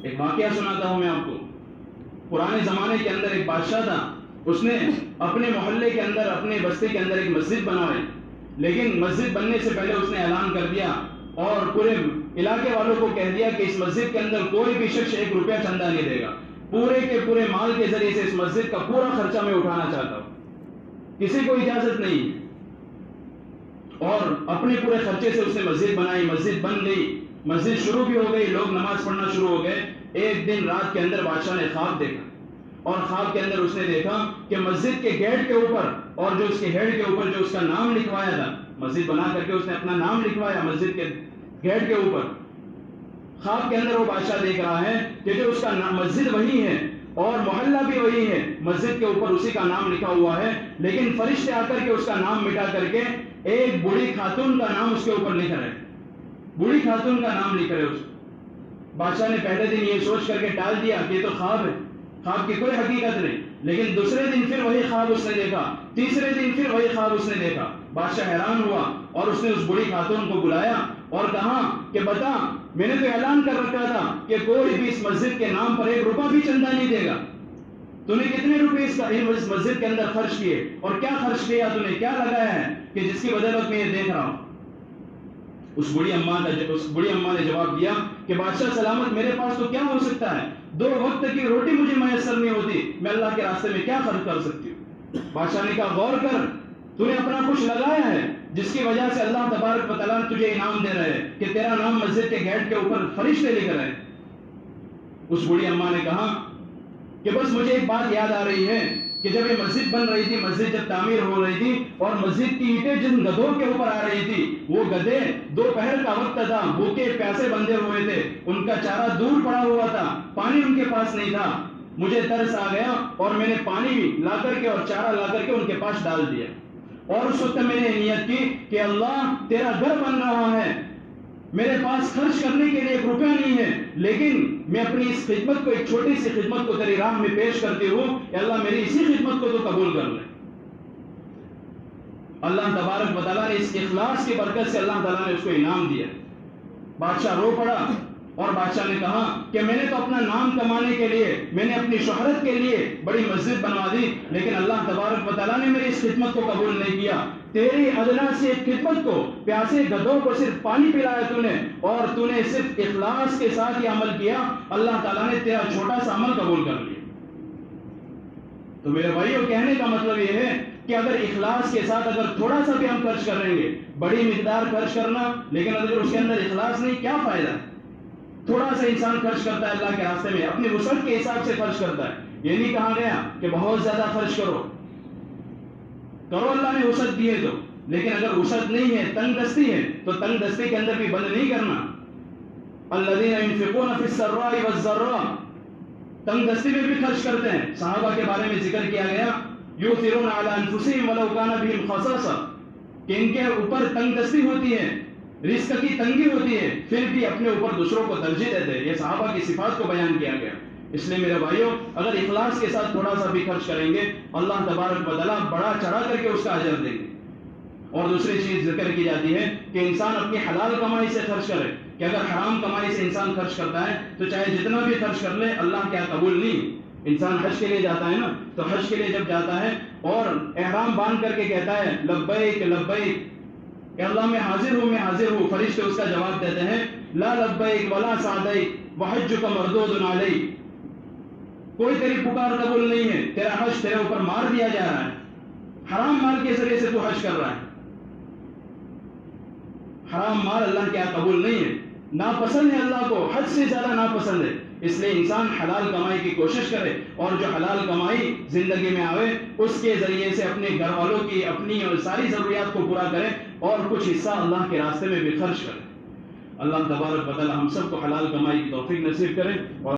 ایک واقعہ سناتا ہوں میں آپ کو. پرانے زمانے کے اندر ایک بادشاہ تھا. اس نے اپنے محلے کے اندر, اپنے بستی کے اندر ایک مسجد بنوائی, لیکن مسجد بننے سے پہلے اس نے اعلان کر دیا اور پورے علاقے والوں کو کہہ دیا کہ اس مسجد کے اندر کوئی بھی شخص 1 روپیہ چندہ نہیں دے گا. پورے کے پورے مال کے ذریعے سے اس مسجد کا پورا خرچہ میں اٹھانا چاہتا ہوں, کسی کو اجازت نہیں. اور اپنے پورے خرچے سے اس نے مسجد بنائی. مسجد بن گئی, مسجد شروع بھی ہو گئی, لوگ نماز پڑھنا شروع ہو گئے. ایک دن رات کے اندر بادشاہ نے خواب دیکھا, اور خواب کے اندر اس نے دیکھا کہ مسجد کے گیٹ کے اوپر اور جو اس کے ہیڈ کے اوپر جو اس کا نام لکھوایا تھا, مسجد بنا کر کے اس نے اپنا نام لکھوایا مسجد کے گیٹ کے اوپر. خواب کے اندر وہ بادشاہ دیکھ رہا ہے کہ جو اس کا نام, مسجد وہی ہے اور محلہ بھی وہی ہے, مسجد کے اوپر اسی کا نام لکھا ہوا ہے, لیکن فرشتے آ کر کے اس کا نام مٹا کر کے ایک بوڑھی خاتون کا نام اس کے اوپر لکھ رہے ہیں. بوڑھی خاتون کا نام لکھ رہے اس. بادشاہ نے پہلے دن یہ سوچ کر کے ٹال دیا کہ یہ تو خواب ہے, خواب کی کوئی حقیقت نہیں. لیکن دوسرے دن پھر وہی خواب اس نے دیکھا, تیسرے دن پھر وہی خواب اس نے دیکھا. بادشاہ حیران ہوا اور اس نے اس بوڑھی خاتون کو بلایا اور کہا کہ بتا, میں نے تو اعلان کر رکھا تھا کہ کوئی بھی اس مسجد کے نام پر 1 روپیہ بھی چندہ نہیں دے گا. تو نے کتنے روپے اس مسجد کے اندر خرچ کیے اور کیا خرچ کیا, تو نے کیا لگایا ہے کہ جس کی بدولت میں یہ دیکھ رہا ہوں. اس بڑی اماں نے جواب دیا کہ بادشاہ سلامت, میرے پاس تو کیا ہو سکتا ہے, 2 وقت کی روٹی مجھے میسر نہیں ہوتی, میں اللہ کے راستے میں کیا خرچ کر سکتی ہوں. بادشاہ نے کہا غور کر, تو نے اپنا کچھ لگایا ہے جس کی وجہ سے اللہ تبارک و تعالیٰ تجھے انعام دے رہے ہیں کہ تیرا نام مسجد کے گیٹ کے اوپر فرشتے لکھ رہے ہیں. اس بڑی اماں نے کہا کہ بس مجھے ایک بات یاد آ رہی ہے کہ جب یہ مسجد بن رہی تھی, مسجد جب تعمیر ہو رہی تھی اور مسجد کی اینٹیں جن گدھوں کے اوپر آ رہی تھی, وہ گدھے دوپہر کا وقت تھا, بھوکے پیاسے بندھے ہوئے تھے, ان کا چارہ دور پڑا ہوا تھا, پانی ان کے پاس نہیں تھا. مجھے ترس آ گیا اور میں نے پانی لا کر کے اور چارہ لا کر کے ان کے پاس ڈال دیا. اور اس وقت میں نے نیت کی کہ اللہ تیرا گھر بن رہا ہے, میرے پاس خرچ کرنے کے لیے 1 روپیہ نہیں ہے, لیکن میں اپنی اس خدمت کو, ایک چھوٹی سی خدمت کو تیری راہ میں پیش کرتی ہوں کہ اللہ میری اسی خدمت کو تو قبول کر لے. اللہ تبارک و تعالیٰ نے اس اخلاص کی برکت سے اللہ تعالیٰ نے اس کو انعام دیا. بادشاہ رو پڑا اور بادشاہ نے کہا کہ میں نے تو اپنا نام کمانے کے لیے, میں نے اپنی شہرت کے لیے بڑی مسجد بنوا دی, لیکن اللہ تبارک و تعالیٰ نے میری اس خدمت کو قبول نہیں کیا. تیری ادنا سے ایک خدمت کو, پیاسے گدھوں کو صرف پانی پلایا تو نے, اور تو نے صرف اخلاص کے ساتھ یہ عمل کیا, اللہ تعالیٰ نے تیرا چھوٹا سا عمل قبول کر لیا. تو میرے بھائیوں, کہنے کا مطلب یہ ہے کہ اگر اخلاص کے ساتھ اگر تھوڑا سا بھی ہم خرچ کریں گے, بڑی مقدار خرچ کرنا, لیکن اگر اس کے اندر اخلاص نہیں, کیا فائدہ ہے. تھوڑا سا انسان خرچ کرتا ہے اللہ کے راستے میں, اپنی وسعت کے حساب سے خرچ کرتا ہے. یہ نہیں کہا گیا کہ بہت زیادہ خرچ کرو, اللہ نے وسعت دی ہے تو, لیکن اگر وسعت نہیں ہے, تنگ دستی ہے, تو تنگ دستی کے اندر بھی بند نہیں کرنا. الذین ينفقون فی السراء والضراء, تنگ دستی میں بھی خرچ کرتے ہیں. صحابہ کے بارے میں ذکر کیا گیا, یؤثرون علی انفسہم ولو کان بہم خصاصہ, کہ ان کے اوپر تنگ دستی ہوتی ہے, رزق کی تنگی ہوتی ہے, پھر بھی اپنے اوپر دوسروں کو ترجیح دیتے ہیں. یہ صحابہ کی صفات کو بیان کیا گیا. اس لیے میرے بھائیوں, اگر اخلاص کے ساتھ تھوڑا سا بھی خرچ کریں گے, اللہ تبارک و تعالیٰ بڑا چڑھا کر کے اس کا اجر دیں گے. اور دوسری چیز ذکر کی جاتی ہے کہ انسان اپنی حلال کمائی سے خرچ کرے, کہ اگر حرام کمائی سے انسان خرچ کرتا ہے تو چاہے جتنا بھی خرچ کر لے, اللہ کیا قبول نہیں. انسان حج کے لیے جاتا ہے نا, تو حج کے لیے جب جاتا ہے اور احرام باندھ کر کے کہتا ہے لبیک لبیک, کہ اللہ میں حاضر ہوں, میں حاضر ہوں, فرشتے اس کا جواب دیتے ہیں لا لبیک ولا سعدیک وحجک مردود علیک, کوئی تیری پکار قبول نہیں ہے, تیرا حج تیرے اوپر مار دیا جا رہا ہے, حرام مال کے ذریعے سے تو حج کر رہا ہے. حرام مال اللہ کیا قبول نہیں ہے, ناپسند ہے اللہ کو, حد سے زیادہ ناپسند ہے. اس لیے انسان حلال کمائی کی کوشش کرے, اور جو حلال کمائی زندگی میں آوے اس کے ذریعے سے اپنے گھر والوں کی, اپنی اور ساری ضروریات کو پورا کرے, اور کچھ حصہ اللہ کے راستے میں بھی خرچ کرے. اللہ تبارک و تعالی ہم سب کو حلال کمائی کی توفیق نصیب کرے. اور